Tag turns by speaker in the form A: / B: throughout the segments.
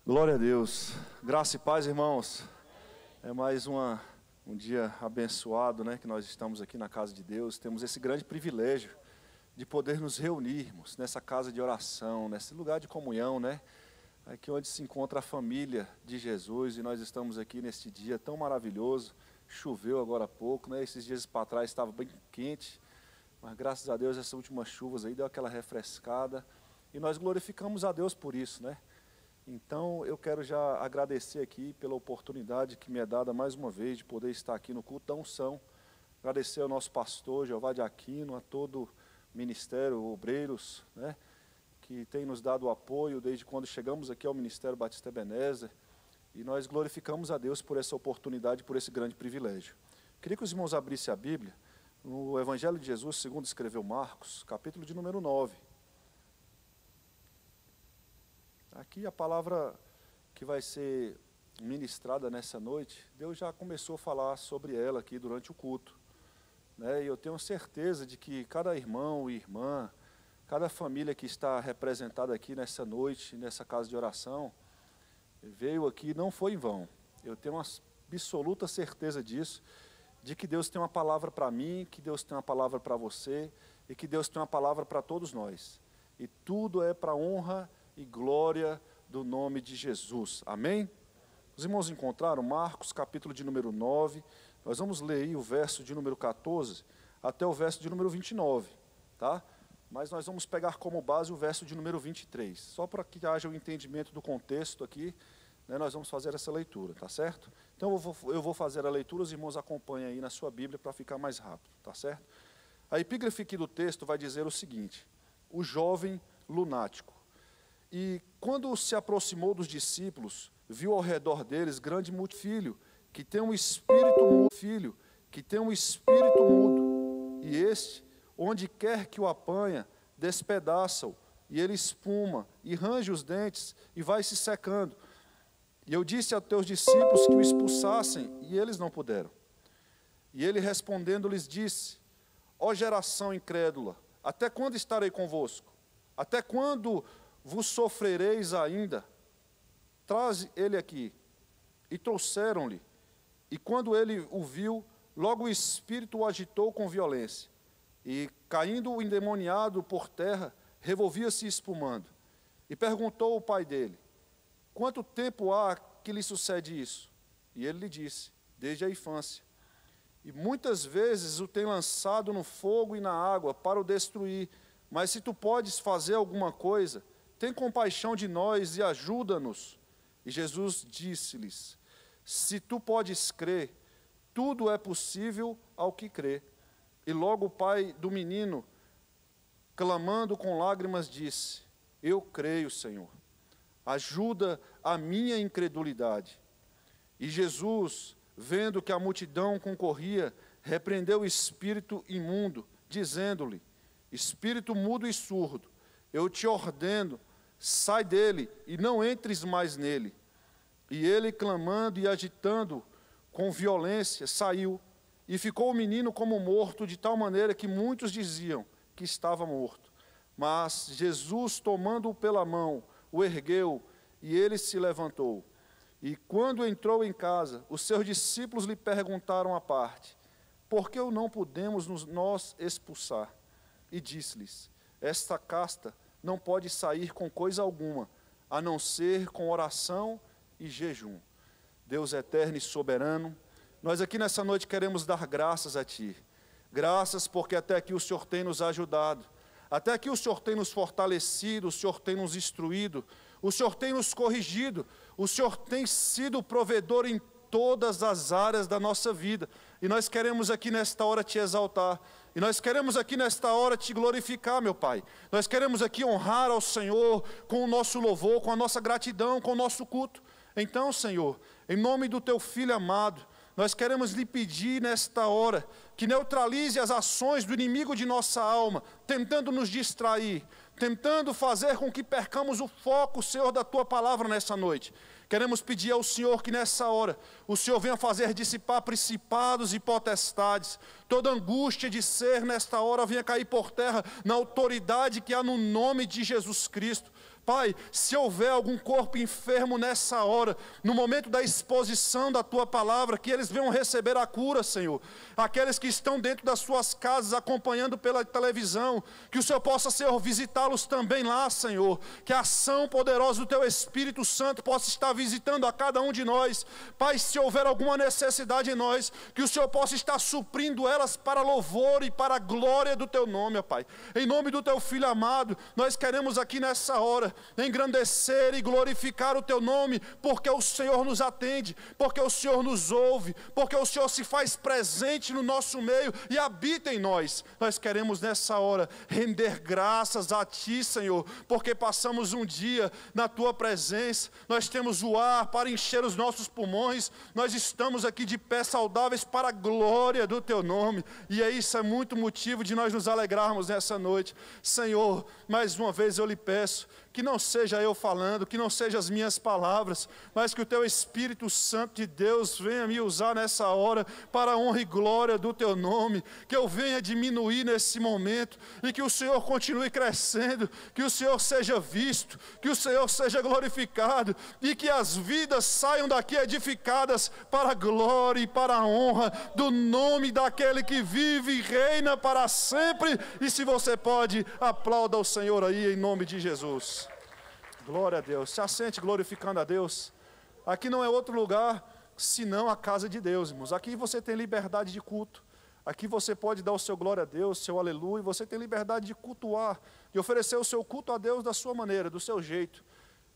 A: Glória a Deus. Graça e paz, irmãos. É mais um dia abençoado, né, que nós estamos aqui na casa de Deus. Temos esse grande privilégio de poder nos reunirmos nessa casa de oração, nesse lugar de comunhão, né? Aqui onde se encontra a família de Jesus, e nós estamos aqui neste dia tão maravilhoso. Choveu agora há pouco, né? Esses dias para trás estava bem quente, mas graças a Deus essas últimas chuvas aí deu aquela refrescada, e nós glorificamos a Deus por isso, né? Então, eu quero já agradecer aqui pela oportunidade que me é dada mais uma vez de poder estar aqui no culto da unção. Agradecer ao nosso pastor, Jeová de Aquino, a todo o ministério, obreiros, né, que tem nos dado o apoio desde quando chegamos aqui ao Ministério Batista Ebenezer. E nós glorificamos a Deus por essa oportunidade, por esse grande privilégio. Queria que os irmãos abrissem a Bíblia no Evangelho de Jesus, segundo escreveu Marcos, capítulo de número 9. Aqui a palavra que vai ser ministrada nessa noite, Deus já começou a falar sobre ela aqui durante o culto, né? E eu tenho certeza de que cada irmão e irmã, cada família que está representada aqui nessa noite, nessa casa de oração, veio aqui, não foi em vão. Eu tenho uma absoluta certeza disso, de que Deus tem uma palavra para mim, que Deus tem uma palavra para você, e que Deus tem uma palavra para todos nós. E tudo é para a honra e glória do nome de Jesus. Amém? Os irmãos encontraram Marcos, capítulo de número 9. Nós vamos ler aí o verso de número 14 até o verso de número 29, tá? Mas nós vamos pegar como base o verso de número 23. Só para que haja o entendimento do contexto aqui, né, nós vamos fazer essa leitura, tá certo? Então eu vou fazer a leitura, os irmãos acompanhem aí na sua Bíblia para ficar mais rápido, tá certo? A epígrafe aqui do texto vai dizer o seguinte: o jovem lunático. E quando se aproximou dos discípulos, viu ao redor deles grande filho, que tem um espírito mudo, e este, onde quer que o apanha, despedaça-o, e ele espuma, e range os dentes, e vai se secando. E eu disse a teus discípulos que o expulsassem, e eles não puderam. E ele respondendo lhes disse: ó geração incrédula, até quando estarei convosco? Até quando vos sofrereis ainda? Traze ele aqui. E trouxeram-lhe. E quando ele o viu, logo o espírito o agitou com violência. E, caindo o endemoniado por terra, revolvia-se espumando. E perguntou o pai dele: quanto tempo há que lhe sucede isso? E ele lhe disse: desde a infância. E muitas vezes o tem lançado no fogo e na água para o destruir. Mas se tu podes fazer alguma coisa, tem compaixão de nós e ajuda-nos. E Jesus disse-lhes: se tu podes crer, tudo é possível ao que crê. E logo o pai do menino, clamando com lágrimas, disse: eu creio, Senhor, ajuda a minha incredulidade. E Jesus, vendo que a multidão concorria, repreendeu o espírito imundo, dizendo-lhe: espírito mudo e surdo, eu te ordeno, sai dele e não entres mais nele. E ele, clamando e agitando com violência, saiu, e ficou o menino como morto, de tal maneira que muitos diziam que estava morto. Mas Jesus, tomando-o pela mão, o ergueu, e ele se levantou. E quando entrou em casa, os seus discípulos lhe perguntaram à parte: por que o não podemos nós expulsar? E disse-lhes: esta casta não pode sair com coisa alguma, a não ser com oração e jejum. Deus eterno e soberano, nós aqui nessa noite queremos dar graças a Ti. Graças porque até aqui o Senhor tem nos ajudado, até aqui o Senhor tem nos fortalecido, o Senhor tem nos instruído, o Senhor tem nos corrigido, o Senhor tem sido provedor em todas as áreas da nossa vida. E nós queremos aqui nesta hora Te exaltar. E nós queremos aqui nesta hora Te glorificar, meu Pai. Nós queremos aqui honrar ao Senhor com o nosso louvor, com a nossa gratidão, com o nosso culto. Então, Senhor, em nome do Teu Filho amado, nós queremos lhe pedir nesta hora que neutralize as ações do inimigo de nossa alma, tentando nos distrair, tentando fazer com que percamos o foco, Senhor, da Tua palavra nessa noite. Queremos pedir ao Senhor que nessa hora o Senhor venha fazer dissipar principados e potestades. Toda angústia de ser nesta hora venha cair por terra na autoridade que há no nome de Jesus Cristo. Pai, se houver algum corpo enfermo nessa hora, no momento da exposição da Tua palavra, que eles venham receber a cura, Senhor. Aqueles que estão dentro das suas casas, acompanhando pela televisão, que o Senhor possa, Senhor, visitá-los também lá, Senhor. Que a ação poderosa do Teu Espírito Santo possa estar visitando a cada um de nós. Pai, se houver alguma necessidade em nós, que o Senhor possa estar suprindo elas para louvor e para a glória do Teu nome, ó Pai. Em nome do Teu Filho amado, nós queremos aqui nessa hora engrandecer e glorificar o Teu nome, porque o Senhor nos atende, porque o Senhor nos ouve, porque o Senhor se faz presente no nosso meio e habita em nós. Nós queremos nessa hora render graças a Ti, Senhor, porque passamos um dia na Tua presença, nós temos o ar para encher os nossos pulmões, nós estamos aqui de pé saudáveis para a glória do Teu nome, e isso é muito motivo de nós nos alegrarmos nessa noite. Senhor, mais uma vez eu lhe peço, que não seja eu falando, que não sejam as minhas palavras, mas que o Teu Espírito Santo de Deus venha me usar nessa hora para a honra e glória do Teu nome, que eu venha diminuir nesse momento e que o Senhor continue crescendo, que o Senhor seja visto, que o Senhor seja glorificado e que as vidas saiam daqui edificadas para a glória e para a honra do nome daquele que vive e reina para sempre. E se você pode, aplauda o Senhor aí em nome de Jesus. Glória a Deus. Se assente glorificando a Deus. Aqui não é outro lugar senão a casa de Deus, irmãos. Aqui você tem liberdade de culto. Aqui você pode dar o seu glória a Deus, seu aleluia. Você tem liberdade de cultuar, de oferecer o seu culto a Deus da sua maneira, do seu jeito,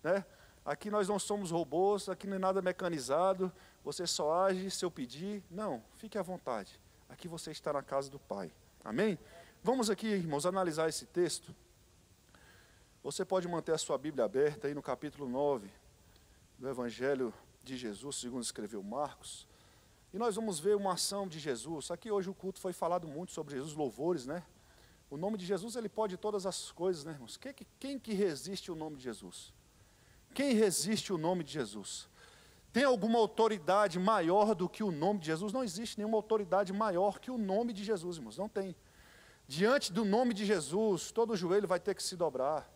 A: né? Aqui nós não somos robôs, aqui não é nada mecanizado. Você só age se eu pedir. Não, fique à vontade. Aqui você está na casa do Pai. Amém? Vamos aqui, irmãos, analisar esse texto. Você pode manter a sua Bíblia aberta aí no capítulo 9 do Evangelho de Jesus, segundo escreveu Marcos. E nós vamos ver uma ação de Jesus. Aqui hoje o culto foi falado muito sobre Jesus, louvores, né? O nome de Jesus, ele pode todas as coisas, né, irmãos? Quem que resiste o nome de Jesus? Quem resiste o nome de Jesus? Tem alguma autoridade maior do que o nome de Jesus? Não existe nenhuma autoridade maior que o nome de Jesus, irmãos. Não tem. Diante do nome de Jesus, todo joelho vai ter que se dobrar.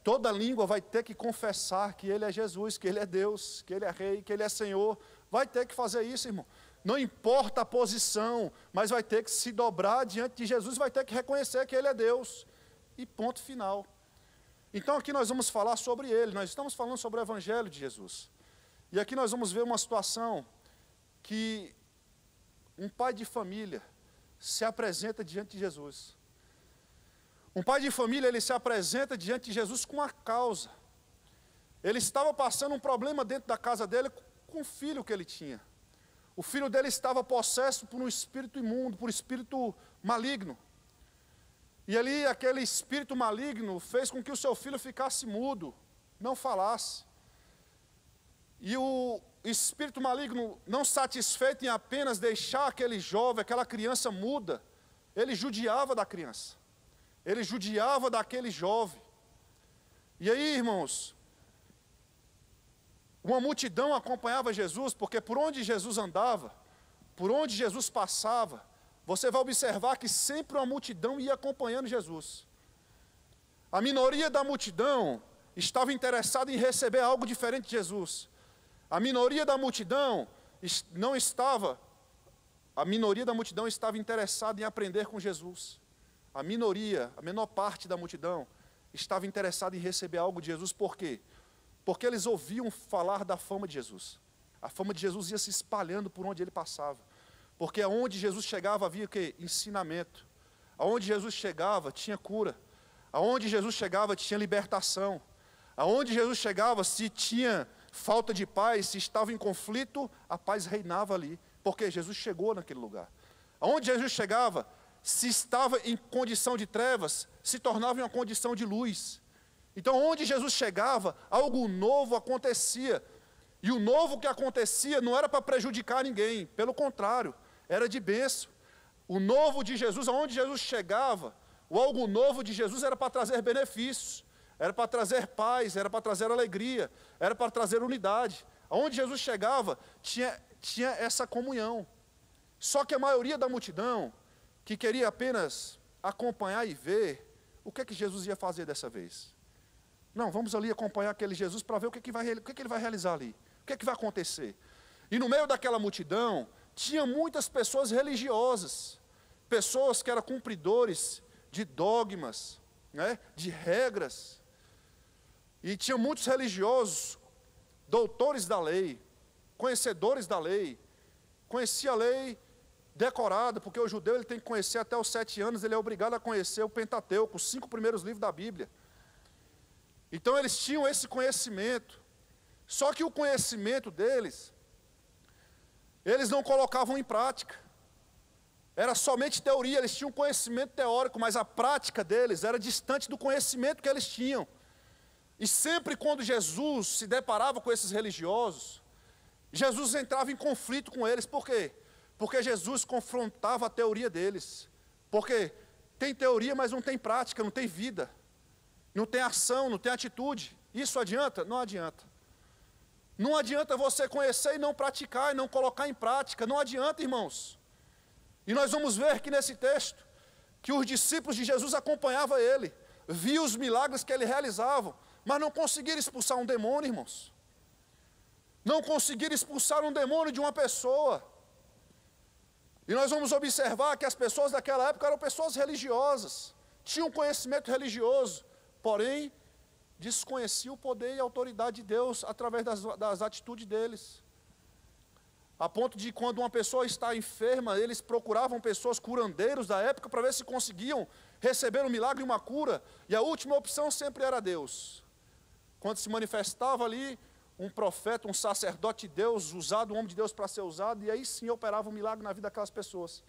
A: Toda língua vai ter que confessar que Ele é Jesus, que Ele é Deus, que Ele é Rei, que Ele é Senhor. Vai ter que fazer isso, irmão. Não importa a posição, mas vai ter que se dobrar diante de Jesus, vai ter que reconhecer que Ele é Deus. E ponto final. Então aqui nós vamos falar sobre Ele. Nós estamos falando sobre o Evangelho de Jesus. E aqui nós vamos ver uma situação que um pai de família se apresenta diante de Jesus. Um pai de família, ele se apresenta diante de Jesus com uma causa. Ele estava passando um problema dentro da casa dele com o filho que ele tinha. O filho dele estava possesso por um espírito imundo, por um espírito maligno. E ali aquele espírito maligno fez com que o seu filho ficasse mudo, não falasse. E o espírito maligno, não satisfeito em apenas deixar aquele jovem, aquela criança muda, ele judiava da criança. Ele judiava daquele jovem. E aí, irmãos, uma multidão acompanhava Jesus, porque por onde Jesus andava, por onde Jesus passava, você vai observar que sempre uma multidão ia acompanhando Jesus. A minoria da multidão estava interessada em receber algo diferente de Jesus. A minoria da multidão estava interessada em aprender com Jesus. A minoria, a menor parte da multidão, estava interessada em receber algo de Jesus. Por quê? Porque eles ouviam falar da fama de Jesus. A fama de Jesus ia se espalhando por onde ele passava. Porque aonde Jesus chegava havia o quê? Ensinamento. Aonde Jesus chegava tinha cura. Aonde Jesus chegava tinha libertação. Aonde Jesus chegava, se tinha falta de paz, se estava em conflito, a paz reinava ali. Porque Jesus chegou naquele lugar. Aonde Jesus chegava, se estava em condição de trevas, se tornava em uma condição de luz. Então, onde Jesus chegava, algo novo acontecia. E o novo que acontecia não era para prejudicar ninguém, pelo contrário, era de bênção. O novo de Jesus, aonde Jesus chegava, o algo novo de Jesus era para trazer benefícios, era para trazer paz, era para trazer alegria, era para trazer unidade. Aonde Jesus chegava, tinha essa comunhão. Só que a maioria da multidão, que queria apenas acompanhar e ver, o que é que Jesus ia fazer dessa vez? Não, vamos ali acompanhar aquele Jesus para ver o que ele vai realizar ali. O que vai acontecer. E no meio daquela multidão, tinha muitas pessoas religiosas. Pessoas que eram cumpridores de dogmas, né, de regras. E tinha muitos religiosos, doutores da lei, conhecedores da lei. Conhecia a lei decorada, porque o judeu ele tem que conhecer até os 7 anos, ele é obrigado a conhecer o Pentateuco, os 5 primeiros livros da Bíblia. Então eles tinham esse conhecimento. Só que o conhecimento deles, eles não colocavam em prática. Era somente teoria, eles tinham conhecimento teórico, mas a prática deles era distante do conhecimento que eles tinham. E sempre quando Jesus se deparava com esses religiosos, Jesus entrava em conflito com eles. Por quê? Porque Jesus confrontava a teoria deles. Porque tem teoria, mas não tem prática, não tem vida. Não tem ação, não tem atitude. Isso adianta? Não adianta. Não adianta você conhecer e não praticar, e não colocar em prática. Não adianta, irmãos. E nós vamos ver que nesse texto, que os discípulos de Jesus acompanhavam ele, viam os milagres que ele realizava, mas não conseguiram expulsar um demônio, irmãos. Não conseguiram expulsar um demônio de uma pessoa. E nós vamos observar que as pessoas daquela época eram pessoas religiosas, tinham conhecimento religioso, porém, desconheciam o poder e a autoridade de Deus através das atitudes deles. A ponto de quando uma pessoa está enferma, eles procuravam pessoas curandeiros da época para ver se conseguiam receber um milagre e uma cura. E a última opção sempre era Deus. Quando se manifestava ali um profeta, um sacerdote de Deus, usado, um homem de Deus para ser usado, e aí sim operava um milagre na vida daquelas pessoas.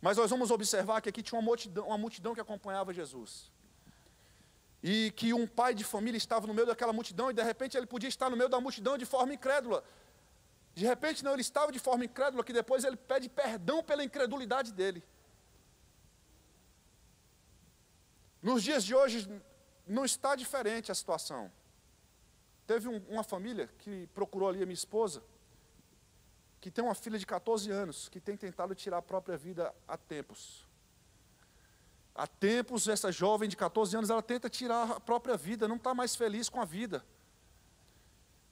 A: Mas nós vamos observar que aqui tinha uma multidão que acompanhava Jesus. E que um pai de família estava no meio daquela multidão, e de repente ele podia estar no meio da multidão de forma incrédula. De repente, não, ele estava de forma incrédula, que depois ele pede perdão pela incredulidade dele. Nos dias de hoje, não está diferente a situação. Teve uma família que procurou ali a minha esposa, que tem uma filha de 14 anos, que tem tentado tirar a própria vida há tempos. Há tempos, essa jovem de 14 anos, ela tenta tirar a própria vida, não está mais feliz com a vida.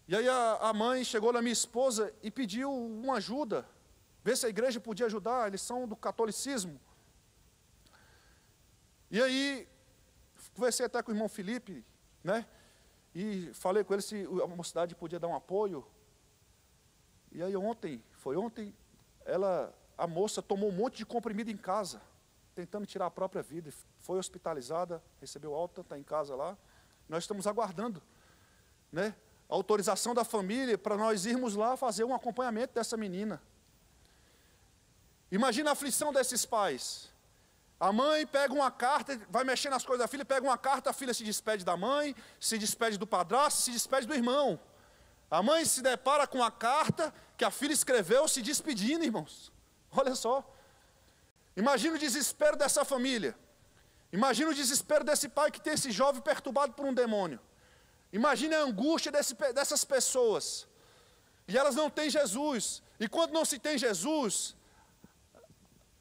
A: E aí a mãe chegou na minha esposa e pediu uma ajuda, ver se a igreja podia ajudar, eles são do catolicismo. E aí, conversei até com o irmão Felipe, né? E falei com ele se a mocidade podia dar um apoio. E aí ontem, a moça tomou um monte de comprimido em casa, tentando tirar a própria vida, foi hospitalizada, recebeu alta, está em casa lá. Nós estamos aguardando, né, a autorização da família para nós irmos lá fazer um acompanhamento dessa menina. Imagina a aflição desses pais. A mãe pega uma carta, vai mexer nas coisas da filha, pega uma carta, a filha se despede da mãe, se despede do padrasto, se despede do irmão. A mãe se depara com a carta que a filha escreveu se despedindo, irmãos. Olha só. Imagina o desespero dessa família. Imagina o desespero desse pai que tem esse jovem perturbado por um demônio. Imagine a angústia dessas pessoas. E elas não têm Jesus. E quando não se tem Jesus,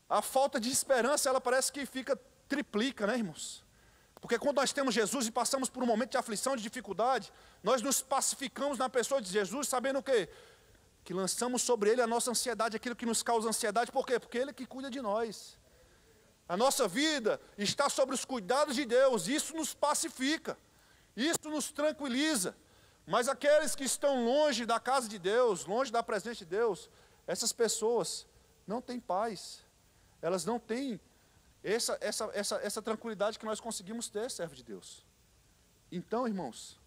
A: a falta de esperança, ela parece que triplica, né, irmãos? Porque quando nós temos Jesus e passamos por um momento de aflição, de dificuldade, nós nos pacificamos na pessoa de Jesus, sabendo o quê? Que lançamos sobre Ele a nossa ansiedade, aquilo que nos causa ansiedade. Por quê? Porque Ele é que cuida de nós. A nossa vida está sobre os cuidados de Deus, isso nos pacifica. Isso nos tranquiliza. Mas aqueles que estão longe da casa de Deus, longe da presença de Deus, essas pessoas não têm paz. Elas não têm essa tranquilidade que nós conseguimos ter, servo de Deus. Então, irmãos,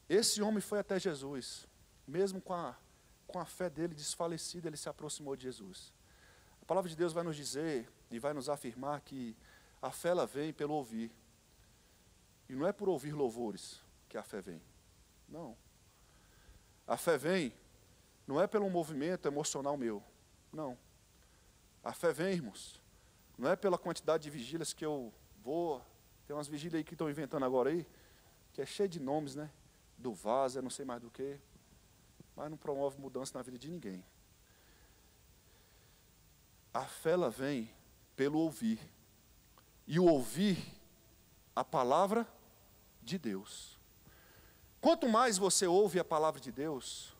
A: esse homem foi até Jesus, mesmo com a fé dele desfalecida, ele se aproximou de Jesus. A palavra de Deus vai nos dizer e vai nos afirmar que a fé ela vem pelo ouvir. E não é por ouvir louvores que a fé vem. Não. A fé vem, não é pelo movimento emocional meu. Não. A fé vem, irmãos, não é pela quantidade de vigílias que eu vou. Tem umas vigílias aí que estão inventando agora aí, que é cheio de nomes, né? Do vaza, não sei mais do que. Mas não promove mudança na vida de ninguém. A fé ela vem pelo ouvir. E o ouvir a palavra de Deus. Quanto mais você ouve a palavra de Deus,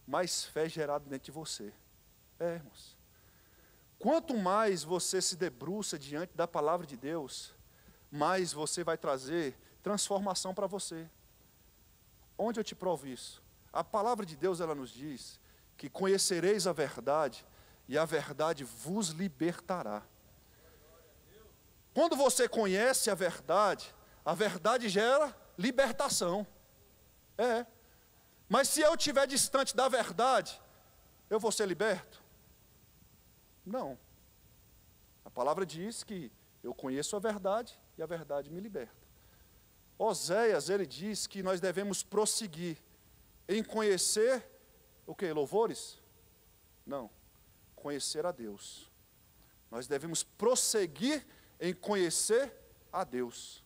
A: mais fé é gerada dentro de você. Irmãos. Quanto mais você se debruça diante da palavra de Deus, mais você vai trazer transformação para você. Onde eu te provo isso? A palavra de Deus, ela nos diz que conhecereis a verdade e a verdade vos libertará. Quando você conhece a verdade gera libertação. Mas se eu estiver distante da verdade, eu vou ser liberto? Não. A palavra diz que eu conheço a verdade e a verdade me liberta. Oséias, ele diz que nós devemos prosseguir em conhecer o quê? Louvores? Não. Conhecer a Deus. Nós devemos prosseguir em conhecer a Deus.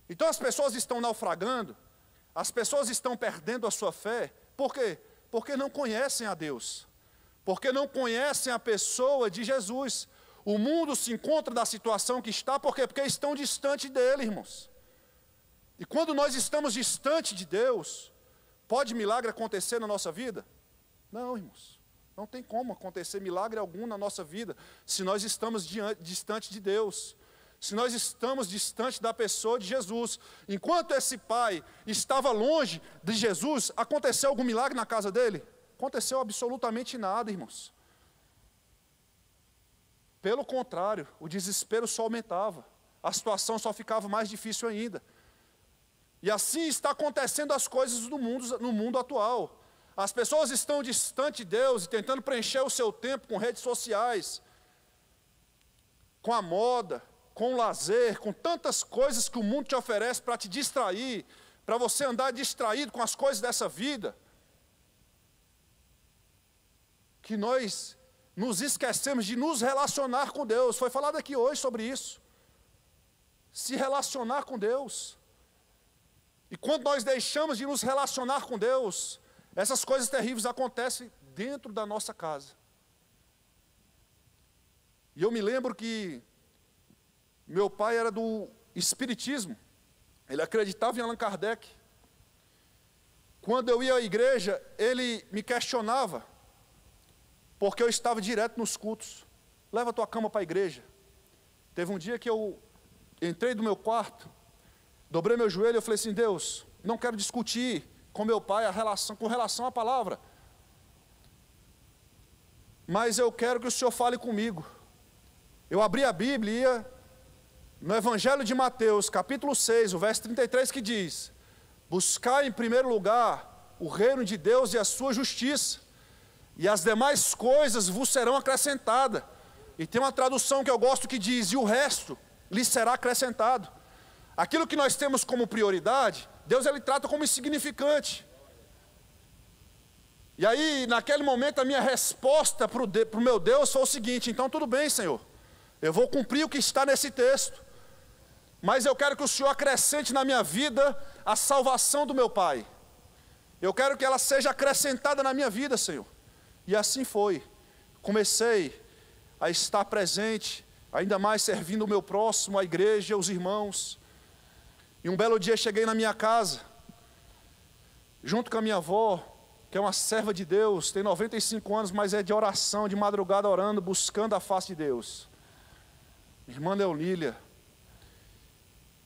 A: Então as pessoas estão naufragando, as pessoas estão perdendo a sua fé. Por quê? Porque não conhecem a Deus. Porque não conhecem a pessoa de Jesus. O mundo se encontra na situação que está, por quê? Porque estão distante dele, irmãos. E quando nós estamos distante de Deus, pode milagre acontecer na nossa vida? Não, irmãos. Não tem como acontecer milagre algum na nossa vida, se nós estamos distante de Deus. Se nós estamos distante da pessoa de Jesus. Enquanto esse pai estava longe de Jesus, aconteceu algum milagre na casa dele? Aconteceu absolutamente nada, irmãos. Pelo contrário, o desespero só aumentava. A situação só ficava mais difícil ainda. E assim está acontecendo as coisas no mundo atual. As pessoas estão distantes de Deus e tentando preencher o seu tempo com redes sociais, com a moda, com o lazer, com tantas coisas que o mundo te oferece para te distrair, para você andar distraído com as coisas dessa vida, que nós nos esquecemos de nos relacionar com Deus. Foi falado aqui hoje sobre isso. Se relacionar com Deus. E quando nós deixamos de nos relacionar com Deus, essas coisas terríveis acontecem dentro da nossa casa. E eu me lembro que meu pai era do espiritismo. Ele acreditava em Allan Kardec. Quando eu ia à igreja, ele me questionava, porque eu estava direto nos cultos. Leva a tua cama para a igreja. Teve um dia que eu entrei do meu quarto, dobrei meu joelho e eu falei assim: Deus, não quero discutir com meu pai com relação à palavra, mas eu quero que o Senhor fale comigo. Eu abri a Bíblia e ia no Evangelho de Mateus, capítulo 6, o verso 33, que diz: buscar em primeiro lugar o reino de Deus e a sua justiça, e as demais coisas vos serão acrescentadas. E tem uma tradução que eu gosto que diz: e o resto lhe será acrescentado. Aquilo que nós temos como prioridade, Deus ele trata como insignificante. E aí, naquele momento, a minha resposta para o meu Deus foi o seguinte: então tudo bem, Senhor, eu vou cumprir o que está nesse texto, mas eu quero que o Senhor acrescente na minha vida a salvação do meu pai. Eu quero que ela seja acrescentada na minha vida, Senhor. E assim foi. Comecei a estar presente, ainda mais servindo o meu próximo, a igreja, os irmãos. E um belo dia cheguei na minha casa, junto com a minha avó, que é uma serva de Deus, tem 95 anos, mas é de oração, de madrugada orando, buscando a face de Deus. Irmã Leonília.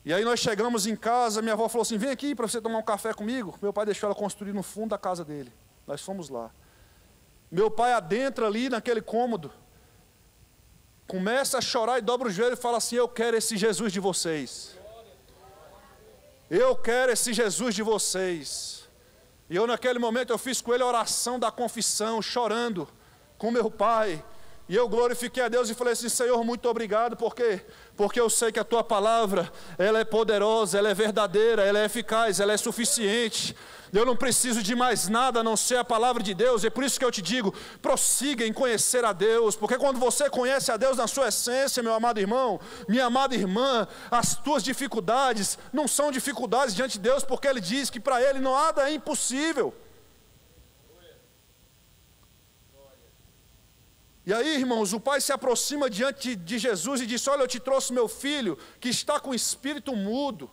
A: E aí nós chegamos em casa, minha avó falou assim: vem aqui para você tomar um café comigo. Meu pai deixou ela construir no fundo da casa dele. Nós fomos lá. Meu pai adentra ali naquele cômodo, começa a chorar e dobra o joelho e fala assim: eu quero esse Jesus de vocês. Eu quero esse Jesus de vocês. E eu naquele momento eu fiz com ele a oração da confissão, chorando com meu pai. E eu glorifiquei a Deus e falei assim: Senhor, muito obrigado, por quê? Porque eu sei que a tua palavra, ela é poderosa, ela é verdadeira, ela é eficaz, ela é suficiente. Eu não preciso de mais nada a não ser a palavra de Deus. É por isso que eu te digo, prossiga em conhecer a Deus, porque quando você conhece a Deus na sua essência, meu amado irmão, minha amada irmã, as tuas dificuldades não são dificuldades diante de Deus, porque Ele diz que para Ele nada é impossível. E aí, irmãos, o pai se aproxima diante de Jesus e diz: olha, eu te trouxe meu filho, que está com o espírito mudo.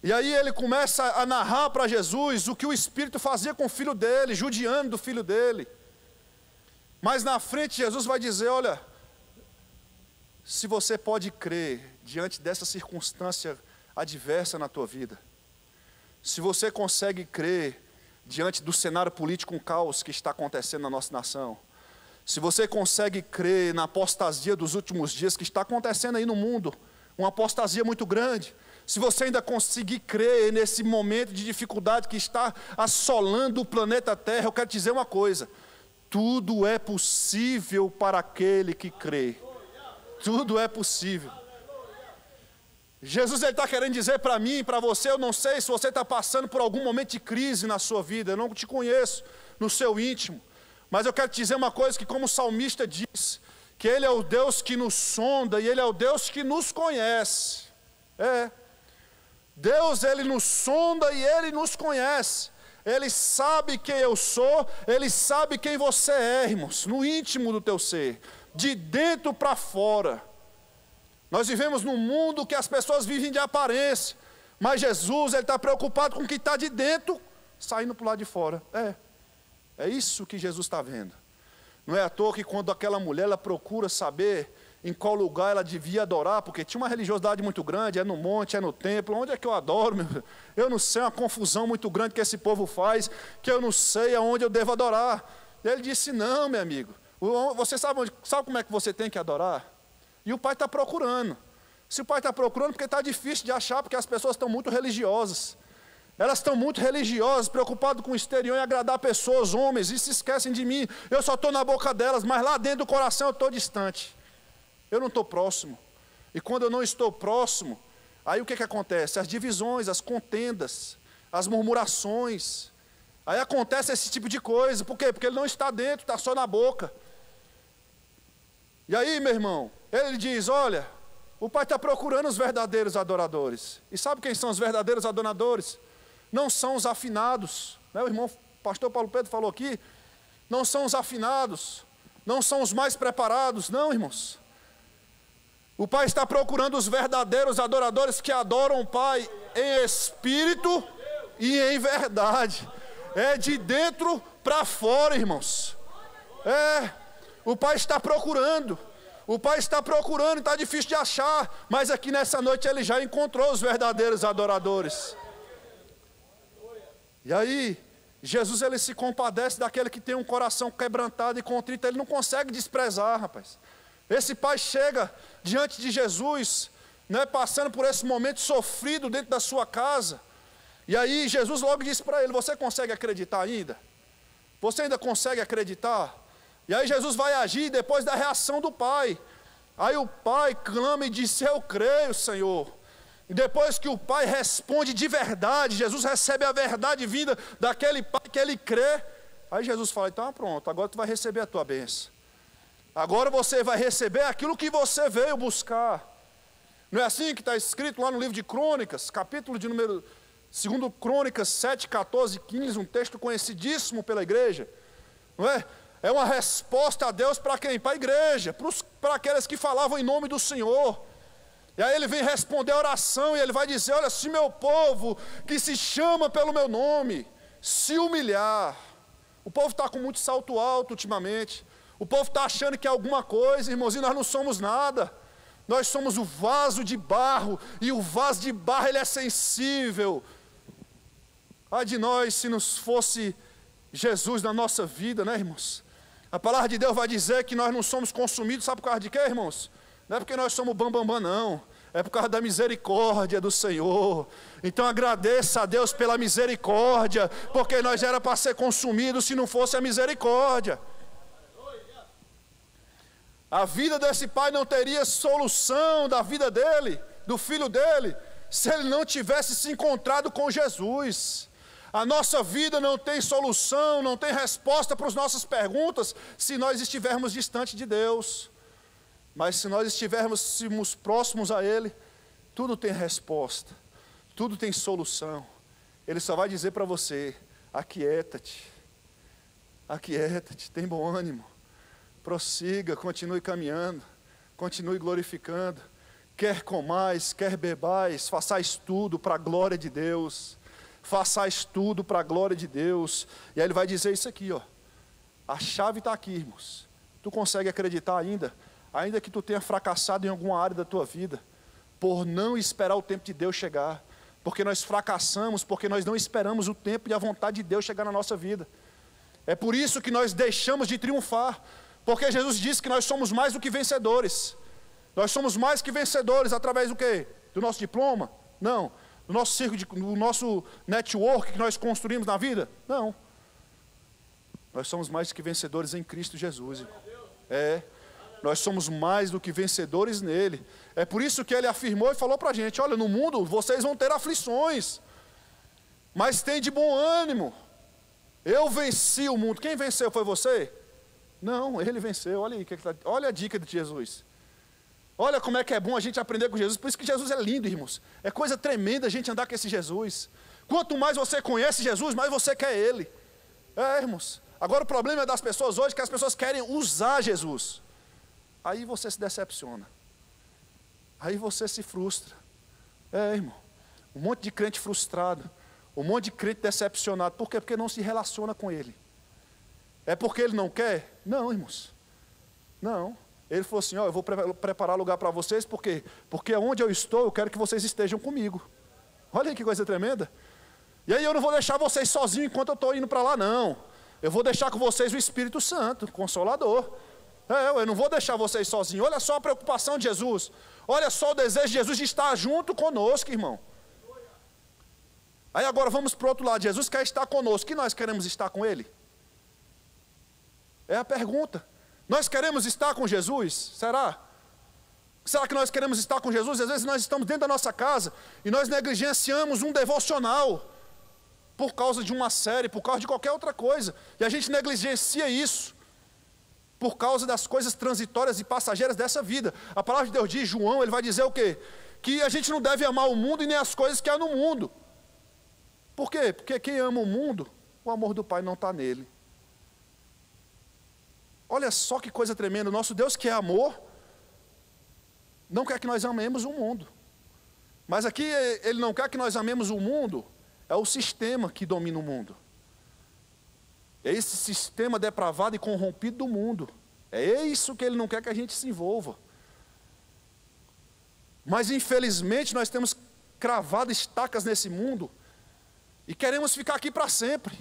A: E aí ele começa a narrar para Jesus o que o Espírito fazia com o filho dele, judiando do filho dele. Mas na frente Jesus vai dizer, olha, se você pode crer diante dessa circunstância adversa na tua vida, se você consegue crer diante do cenário político, um caos que está acontecendo na nossa nação, se você consegue crer na apostasia dos últimos dias que está acontecendo aí no mundo, uma apostasia muito grande, se você ainda conseguir crer nesse momento de dificuldade que está assolando o planeta Terra, eu quero te dizer uma coisa, tudo é possível para aquele que crê. Tudo é possível. Jesus está querendo dizer para mim, para você, eu não sei se você está passando por algum momento de crise na sua vida, eu não te conheço no seu íntimo, mas eu quero te dizer uma coisa, que como o salmista diz, que Ele é o Deus que nos sonda e Ele é o Deus que nos conhece. Deus, Ele nos sonda e Ele nos conhece. Ele sabe quem eu sou, Ele sabe quem você é, irmãos, no íntimo do teu ser, de dentro para fora. Nós vivemos num mundo que as pessoas vivem de aparência, mas Jesus, Ele está preocupado com o que está de dentro, saindo para o lado de fora. É isso que Jesus está vendo. Não é à toa que quando aquela mulher, ela procura saber em qual lugar ela devia adorar, porque tinha uma religiosidade muito grande, é no monte, é no templo, onde é que eu adoro? Eu não sei, é uma confusão muito grande que esse povo faz, que eu não sei aonde eu devo adorar. E ele disse, não, meu amigo, você sabe como é que você tem que adorar? E o pai está procurando. Se o pai está procurando, porque está difícil de achar, porque as pessoas estão muito religiosas. Elas estão muito religiosas, preocupadas com o exterior, em agradar pessoas, homens, e se esquecem de mim. Eu só estou na boca delas, mas lá dentro do coração eu estou distante. Eu não estou próximo. E quando eu não estou próximo, aí o que acontece? As divisões, as contendas, as murmurações. Aí acontece esse tipo de coisa. Por quê? Porque ele não está dentro, está só na boca. E aí, meu irmão, ele diz, olha, o Pai está procurando os verdadeiros adoradores. E sabe quem são os verdadeiros adoradores? Não são os afinados. Né? O irmão pastor Paulo Pedro falou aqui, não são os afinados, não são os mais preparados, não, irmãos. O Pai está procurando os verdadeiros adoradores que adoram o Pai em espírito e em verdade. É de dentro para fora, irmãos. O Pai está procurando. O Pai está procurando, está difícil de achar, mas aqui nessa noite Ele já encontrou os verdadeiros adoradores. E aí, Jesus, Ele se compadece daquele que tem um coração quebrantado e contrito. Ele não consegue desprezar, rapaz. Esse pai chega diante de Jesus, né, passando por esse momento sofrido dentro da sua casa. E aí Jesus logo disse para ele, você consegue acreditar ainda? Você ainda consegue acreditar? E aí Jesus vai agir depois da reação do pai. Aí o pai clama e diz, eu creio, Senhor. E depois que o pai responde de verdade, Jesus recebe a verdade vinda daquele pai que ele crê. Aí Jesus fala, então pronto, agora tu vai receber a tua bênção. Agora você vai receber aquilo que você veio buscar. Não é assim que está escrito lá no livro de Crônicas, capítulo de número 2 Crônicas 7, 14 e 15, um texto conhecidíssimo pela igreja. Não é? É uma resposta a Deus para quem? Para a igreja, para aqueles que falavam em nome do Senhor. E aí ele vem responder a oração e ele vai dizer, olha, se meu povo que se chama pelo meu nome, se humilhar. O povo está com muito salto alto ultimamente. O povo está achando que é alguma coisa, irmãozinho, nós não somos nada. Nós somos o vaso de barro, e o vaso de barro ele é sensível. Ai de nós se nos fosse Jesus na nossa vida, né, irmãos? A palavra de Deus vai dizer que nós não somos consumidos, sabe por causa de quê, irmãos? Não é porque nós somos bambambam, não. É por causa da misericórdia do Senhor. Então agradeça a Deus pela misericórdia, porque nós era para ser consumidos se não fosse a misericórdia. A vida desse pai não teria solução da vida dele, do filho dele, se ele não tivesse se encontrado com Jesus. A nossa vida não tem solução, não tem resposta para as nossas perguntas, se nós estivermos distante de Deus. Mas se nós estivermos próximos a Ele, tudo tem resposta, tudo tem solução. Ele só vai dizer para você, aquieta-te, tem bom ânimo. Prossiga, continue caminhando, continue glorificando. quer comais, quer bebais, façais tudo para a glória de Deus. Façais tudo para a glória de Deus. E aí ele vai dizer isso aqui, ó. A chave está aqui, irmãos. Tu consegue acreditar ainda? Ainda que tu tenha fracassado em alguma área da tua vida, por não esperar o tempo de Deus chegar. Porque nós fracassamos, porque nós não esperamos o tempo e a vontade de Deus chegar na nossa vida. É por isso que nós deixamos de triunfar. Porque Jesus disse que nós somos mais do que vencedores. Nós somos mais que vencedores através do quê? Do nosso diploma? Não. Do nosso círculo, do nosso network que nós construímos na vida? Não. Nós somos mais do que vencedores em Cristo Jesus. Nós somos mais do que vencedores nele. É por isso que ele afirmou e falou para a gente, olha, no mundo vocês vão ter aflições, mas tem de bom ânimo. Eu venci o mundo. Quem venceu foi você? Não, ele venceu. Olha aí, olha a dica de Jesus. Olha como é que é bom a gente aprender com Jesus. Por isso que Jesus é lindo, irmãos. É coisa tremenda a gente andar com esse Jesus. Quanto mais você conhece Jesus, mais você quer ele. Irmãos. Agora o problema é das pessoas hoje, que as pessoas querem usar Jesus. Aí você se decepciona. Aí você se frustra. Irmão. Um monte de crente frustrado. Um monte de crente decepcionado. Por quê? Porque não se relaciona com ele. É porque ele não quer? Não, irmãos. Não. Ele falou assim, eu vou preparar lugar para vocês, por quê? Porque onde eu estou, eu quero que vocês estejam comigo. Olha aí que coisa tremenda. E aí eu não vou deixar vocês sozinhos enquanto eu estou indo para lá, não. Eu vou deixar com vocês o Espírito Santo, Consolador. Eu não vou deixar vocês sozinhos. Olha só a preocupação de Jesus. Olha só o desejo de Jesus de estar junto conosco, irmão. Aí agora vamos para o outro lado. Jesus quer estar conosco. Que nós queremos estar com Ele? É a pergunta. Nós queremos estar com Jesus? Será? Será que nós queremos estar com Jesus? Às vezes nós estamos dentro da nossa casa e nós negligenciamos um devocional por causa de uma série, por causa de qualquer outra coisa. E a gente negligencia isso por causa das coisas transitórias e passageiras dessa vida. A palavra de Deus diz, João, ele vai dizer o quê? Que a gente não deve amar o mundo e nem as coisas que há no mundo. Por quê? Porque quem ama o mundo, o amor do Pai não está nele. Olha só que coisa tremenda. O nosso Deus, que é amor, não quer que nós amemos o mundo. Mas aqui Ele não quer que nós amemos o mundo. É o sistema que domina o mundo. É esse sistema depravado e corrompido do mundo. É isso que Ele não quer que a gente se envolva. Mas infelizmente nós temos cravado estacas nesse mundo e queremos ficar aqui para sempre.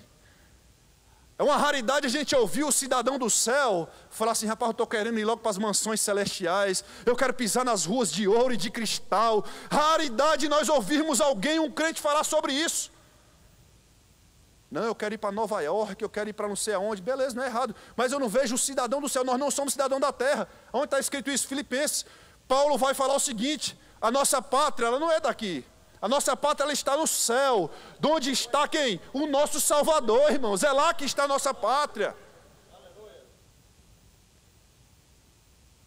A: É uma raridade a gente ouvir o cidadão do céu falar assim, rapaz, eu estou querendo ir logo para as mansões celestiais, eu quero pisar nas ruas de ouro e de cristal. Raridade nós ouvirmos alguém, um crente, falar sobre isso. Não, eu quero ir para Nova York, eu quero ir para não sei aonde. Beleza, não é errado. Mas eu não vejo o cidadão do céu, nós não somos cidadão da terra. Onde está escrito isso? Filipenses. Paulo vai falar o seguinte, a nossa pátria, ela não é daqui. A nossa pátria, ela está no céu. De onde está quem? O nosso Salvador, irmãos. É lá que está a nossa pátria.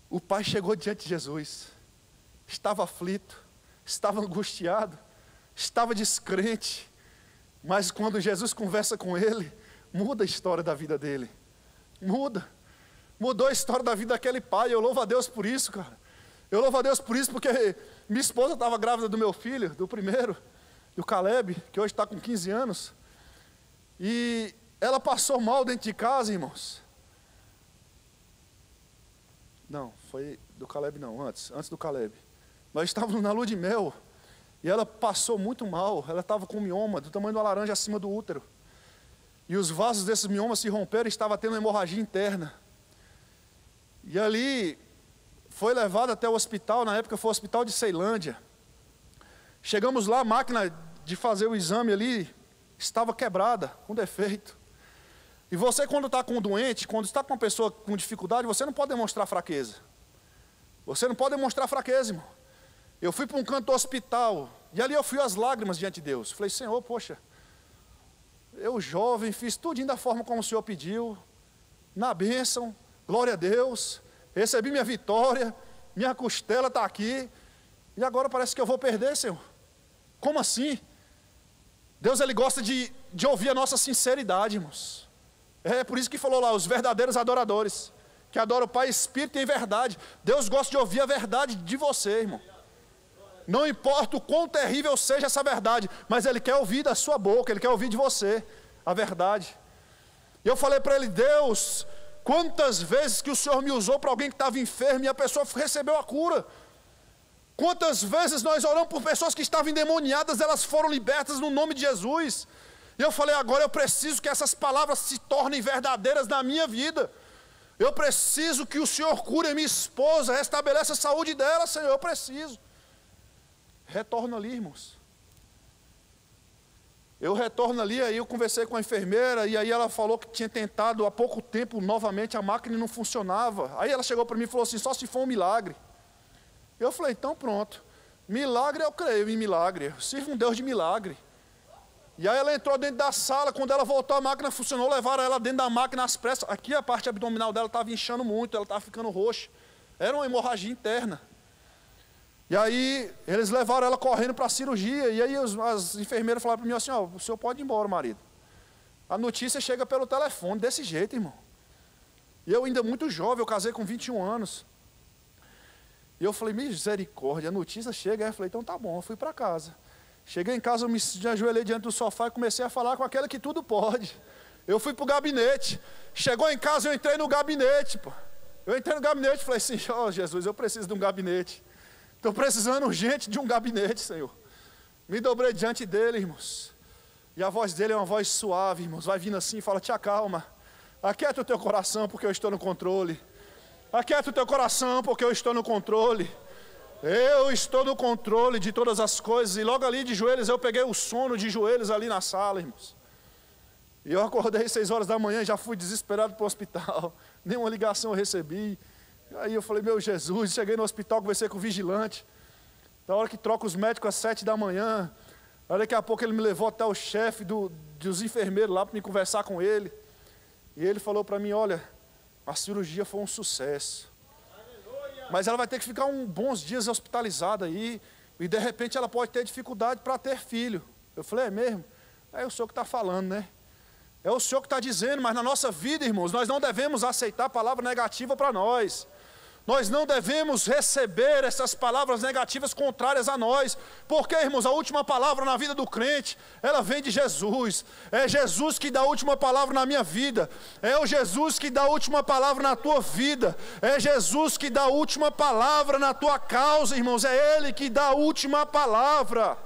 A: O pai chegou diante de Jesus. Estava aflito. Estava angustiado. Estava descrente. Mas quando Jesus conversa com ele, muda a história da vida dele. Muda. Mudou a história da vida daquele pai. Eu louvo a Deus por isso, cara. Eu louvo a Deus por isso, porque minha esposa estava grávida do meu filho, do primeiro, do Caleb, que hoje está com 15 anos. E ela passou mal dentro de casa, irmãos. Não, foi do Caleb não, antes do Caleb. Nós estávamos na lua de mel, e ela passou muito mal. Ela estava com mioma, do tamanho de uma laranja acima do útero. E os vasos desses miomas se romperam e estava tendo uma hemorragia interna. E ali foi levado até o hospital, na época foi o hospital de Ceilândia. Chegamos lá, a máquina de fazer o exame ali estava quebrada, com defeito. E você, quando está com um doente, quando está com uma pessoa com dificuldade, você não pode demonstrar fraqueza. Você não pode demonstrar fraqueza, irmão. Eu fui para um canto do hospital, e ali eu fui às lágrimas diante de Deus. Falei, Senhor, poxa, eu jovem, fiz tudo da forma como o Senhor pediu, na bênção, glória a Deus. Recebi minha vitória, minha costela está aqui, e agora parece que eu vou perder, Senhor. Como assim? Deus, Ele gosta de ouvir a nossa sinceridade, irmãos. É por isso que falou lá, os verdadeiros adoradores, que adoram o Pai, Espírito e em verdade. Deus gosta de ouvir a verdade de você, irmão. Não importa o quão terrível seja essa verdade, mas Ele quer ouvir da sua boca, Ele quer ouvir de você a verdade. E eu falei para Ele: Deus, quantas vezes que o Senhor me usou para alguém que estava enfermo e a pessoa recebeu a cura? Quantas vezes nós oramos por pessoas que estavam endemoniadas, elas foram libertas no nome de Jesus? E eu falei: agora eu preciso que essas palavras se tornem verdadeiras na minha vida. Eu preciso que o Senhor cure a minha esposa, restabeleça a saúde dela, Senhor, eu preciso. Retorno ali, irmãos. Eu retorno ali, aí eu conversei com a enfermeira, e aí ela falou que tinha tentado há pouco tempo novamente, a máquina não funcionava. Aí ela chegou para mim e falou assim: só se for um milagre. Eu falei: então pronto, milagre eu creio em milagre, eu sirvo um Deus de milagre. E aí ela entrou dentro da sala, quando ela voltou a máquina funcionou, levaram ela dentro da máquina às pressas. Aqui a parte abdominal dela estava inchando muito, ela estava ficando roxa. Era uma hemorragia interna. E aí eles levaram ela correndo para a cirurgia, e aí as enfermeiras falaram para mim assim: ó, o senhor pode ir embora, marido. A notícia chega pelo telefone, desse jeito, irmão. E eu ainda muito jovem, eu casei com 21 anos. E eu falei: misericórdia, a notícia chega. Aí eu falei: então tá bom, eu fui para casa. Cheguei em casa, eu me ajoelhei diante do sofá e comecei a falar com aquela que tudo pode. Eu fui para o gabinete. Chegou em casa, eu entrei no gabinete, pô. Eu entrei no gabinete e falei assim: ó, Jesus, eu preciso de um gabinete. Estou precisando urgente de um gabinete, Senhor. Me dobrei diante dele, irmãos. E a voz dele é uma voz suave, irmãos. Vai vindo assim e fala: te acalma. Aquieta o teu coração, porque eu estou no controle. Aquieta o teu coração, porque eu estou no controle. Eu estou no controle de todas as coisas. E logo ali de joelhos, eu peguei o sono de joelhos ali na sala, irmãos. E eu acordei 6 horas da manhã e já fui desesperado para o hospital. Nenhuma ligação eu recebi. Aí eu falei: meu Jesus, cheguei no hospital, conversei com o vigilante. Da hora que troca os médicos às 7 da manhã. Aí daqui a pouco ele me levou até o chefe dos enfermeiros lá para me conversar com ele. E ele falou para mim: olha, a cirurgia foi um sucesso. Mas ela vai ter que ficar uns bons dias hospitalizada aí. E de repente ela pode ter dificuldade para ter filho. Eu falei: é mesmo? É o senhor que está falando, né? É o Senhor que está dizendo. Mas na nossa vida, irmãos, nós não devemos aceitar a palavra negativa para nós. Nós não devemos receber essas palavras negativas contrárias a nós. Porque, irmãos, a última palavra na vida do crente, ela vem de Jesus. É Jesus que dá a última palavra na minha vida. É o Jesus que dá a última palavra na tua vida. É Jesus que dá a última palavra na tua causa, irmãos. É Ele que dá a última palavra.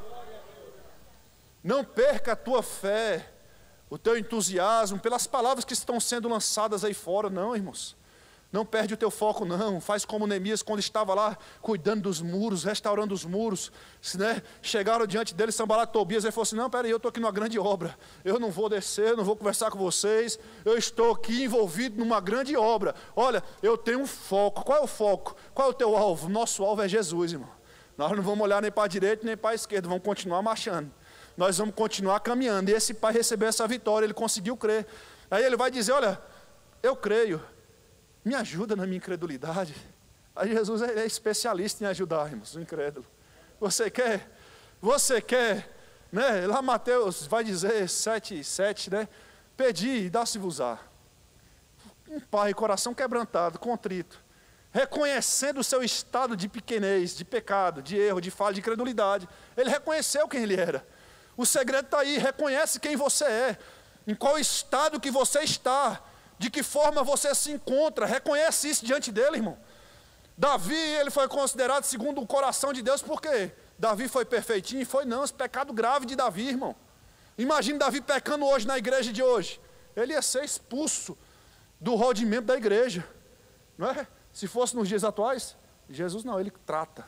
A: Não perca a tua fé, o teu entusiasmo pelas palavras que estão sendo lançadas aí fora, não, irmãos. Não perde o teu foco, não. Faz como Neemias quando estava lá cuidando dos muros, restaurando os muros, né? Chegaram diante dele, Sanbalat e Tobias, ele falou assim: não, peraí, eu estou aqui numa grande obra, eu não vou descer, não vou conversar com vocês, eu estou aqui envolvido numa grande obra. Olha, eu tenho um foco. Qual é o foco? Qual é o teu alvo? Nosso alvo é Jesus, irmão. Nós não vamos olhar nem para a direita nem para a esquerda, vamos continuar marchando. Nós vamos continuar caminhando. E esse pai recebeu essa vitória, ele conseguiu crer. Aí ele vai dizer: olha, eu creio, me ajuda na minha incredulidade. Aí Jesus é especialista em ajudar, irmãos, o incrédulo. Você quer, né? Lá Mateus vai dizer 7:7, né? Pedi e dá-se-vos-á. Um pai, coração quebrantado, contrito, reconhecendo o seu estado de pequenez, de pecado, de erro, de falha, de incredulidade. Ele reconheceu quem ele era. O segredo está aí: reconhece quem você é, em qual estado que você está, de que forma você se encontra. Reconhece isso diante dele, irmão. Davi, ele foi considerado segundo o coração de Deus, por quê? Davi foi perfeitinho? Foi não, esse pecado grave de Davi, irmão. Imagine Davi pecando hoje na igreja de hoje. Ele ia ser expulso do hall de membro da igreja, não é? Se fosse nos dias atuais, Jesus não, ele trata.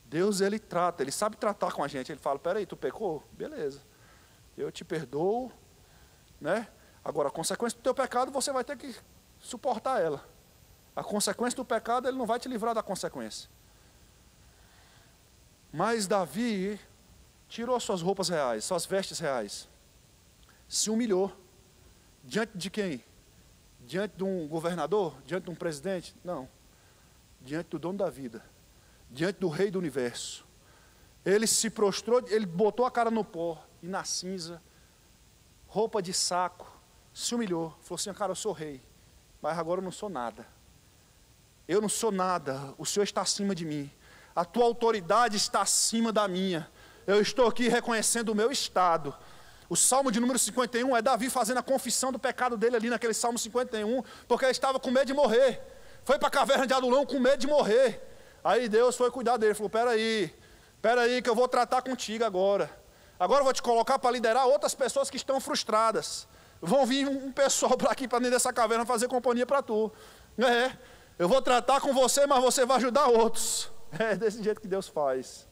A: Deus, ele trata, ele sabe tratar com a gente. Ele fala: peraí, tu pecou? Beleza, eu te perdoo, né? Agora, a consequência do teu pecado, você vai ter que suportar ela. A consequência do pecado, ele não vai te livrar da consequência. Mas Davi tirou suas roupas reais, suas vestes reais, se humilhou. Diante de quem? Diante de um governador? Diante de um presidente? Não. Diante do dono da vida. Diante do rei do universo. Ele se prostrou, ele botou a cara no pó e na cinza, roupa de saco, se humilhou. Falou assim: cara, eu sou rei, mas agora eu não sou nada. Eu não sou nada, o Senhor está acima de mim. a tua autoridade está acima da minha. Eu estou aqui reconhecendo o meu estado. O Salmo de número 51 é Davi fazendo a confissão do pecado dele ali naquele Salmo 51, porque ele estava com medo de morrer. Foi para a caverna de Adulão com medo de morrer. Aí Deus foi cuidar dele, falou, peraí que eu vou tratar contigo agora. Agora eu vou te colocar para liderar outras pessoas que estão frustradas. Vão vir um pessoal para aqui, para dentro dessa caverna, fazer companhia para tu. Eu vou tratar com você, mas você vai ajudar outros. É desse jeito que Deus faz.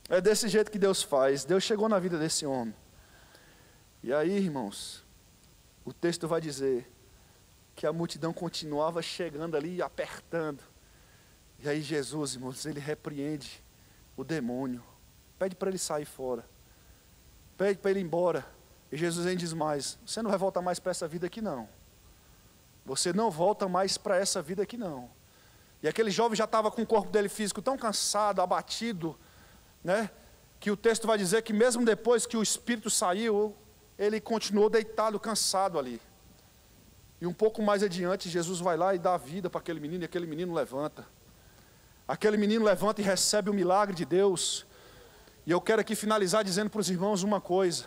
A: É desse jeito que Deus faz. Deus chegou na vida desse homem. E aí, irmãos, o texto vai dizer que a multidão continuava chegando ali, apertando. E aí Jesus, irmãos, ele repreende o demônio. Pede para ele sair fora. Pede para ele ir embora. E Jesus ainda diz mais, você não vai voltar mais para essa vida aqui não. Você não volta mais para essa vida aqui não. E aquele jovem já estava com o corpo dele físico tão cansado, abatido, né? Que o texto vai dizer que mesmo depois que o espírito saiu, ele continuou deitado, cansado ali. E um pouco mais adiante, Jesus vai lá e dá vida para aquele menino, e aquele menino levanta. Aquele menino levanta e recebe o milagre de Deus. E eu quero aqui finalizar dizendo para os irmãos uma coisa.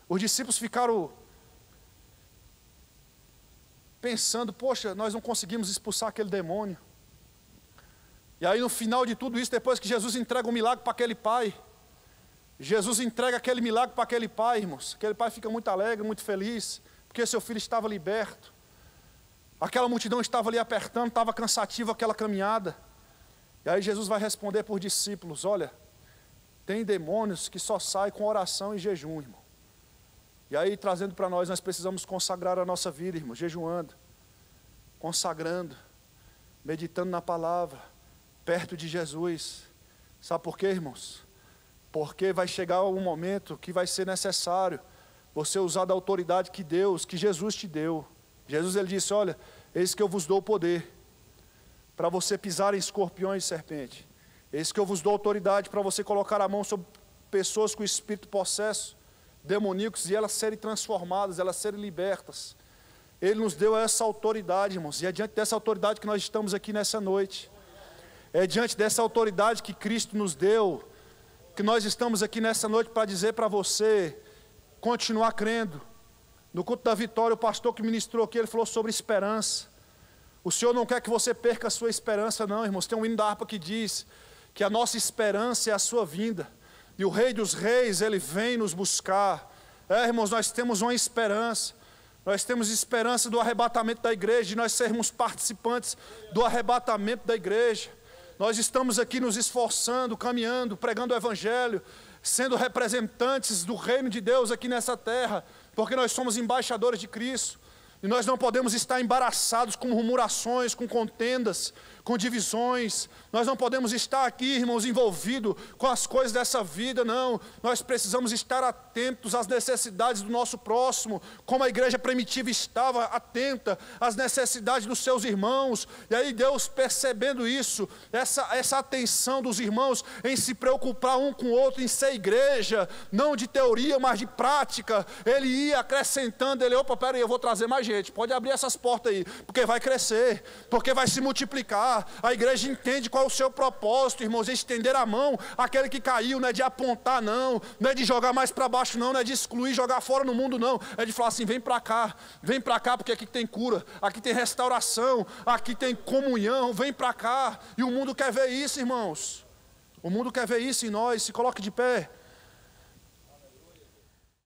A: Os discípulos ficaram pensando, poxa, nós não conseguimos expulsar aquele demônio. E aí no final de tudo isso, depois que Jesus entrega o milagre para aquele pai, Jesus entrega aquele milagre para aquele pai, irmãos. Aquele pai fica muito alegre, muito feliz, porque seu filho estava liberto. Aquela multidão estava ali apertando, estava cansativo aquela caminhada. E aí Jesus vai responder para os discípulos, olha, tem demônios que só saem com oração e jejum, irmão. E aí trazendo para nós precisamos consagrar a nossa vida, irmão, jejuando, consagrando, meditando na palavra, perto de Jesus. Sabe por quê, irmãos? Porque vai chegar um momento que vai ser necessário você usar da autoridade que Jesus te deu. Jesus ele disse, olha, eis que eu vos dou o poder para você pisar em escorpiões e serpente. Eis que eu vos dou autoridade para você colocar a mão sobre pessoas com espírito possesso, demoníacos, e elas serem transformadas, elas serem libertas. Ele nos deu essa autoridade, irmãos, e é diante dessa autoridade que nós estamos aqui nessa noite. É diante dessa autoridade que Cristo nos deu, que nós estamos aqui nessa noite para dizer para você, continuar crendo. No culto da vitória, o pastor que ministrou aqui, ele falou sobre esperança. O Senhor não quer que você perca a sua esperança não, irmãos. Tem um hino da harpa que diz que a nossa esperança é a sua vinda. E o Rei dos Reis, ele vem nos buscar. Irmãos, nós temos uma esperança. Nós temos esperança do arrebatamento da igreja, de nós sermos participantes do arrebatamento da igreja. Nós estamos aqui nos esforçando, caminhando, pregando o Evangelho, sendo representantes do reino de Deus aqui nessa terra, porque nós somos embaixadores de Cristo. E nós não podemos estar embaraçados com murmurações, com contendas, com divisões. Nós não podemos estar aqui, irmãos, envolvidos com as coisas dessa vida, não. Nós precisamos estar atentos às necessidades do nosso próximo, como a igreja primitiva estava atenta às necessidades dos seus irmãos. E aí Deus, percebendo isso, essa atenção dos irmãos em se preocupar um com o outro, em ser igreja, não de teoria, mas de prática, ele ia acrescentando, opa, peraí, eu vou trazer mais gente, pode abrir essas portas aí, porque vai crescer, porque vai se multiplicar. A igreja entende qual é o seu propósito, irmãos, é estender a mão àquele que caiu, não é de apontar não é de jogar mais para baixo não é de excluir, jogar fora no mundo não, é de falar assim, vem para cá porque aqui tem cura, aqui tem restauração, aqui tem comunhão, vem para cá. E o mundo quer ver isso, irmãos, o mundo quer ver isso em nós. Se coloque de pé.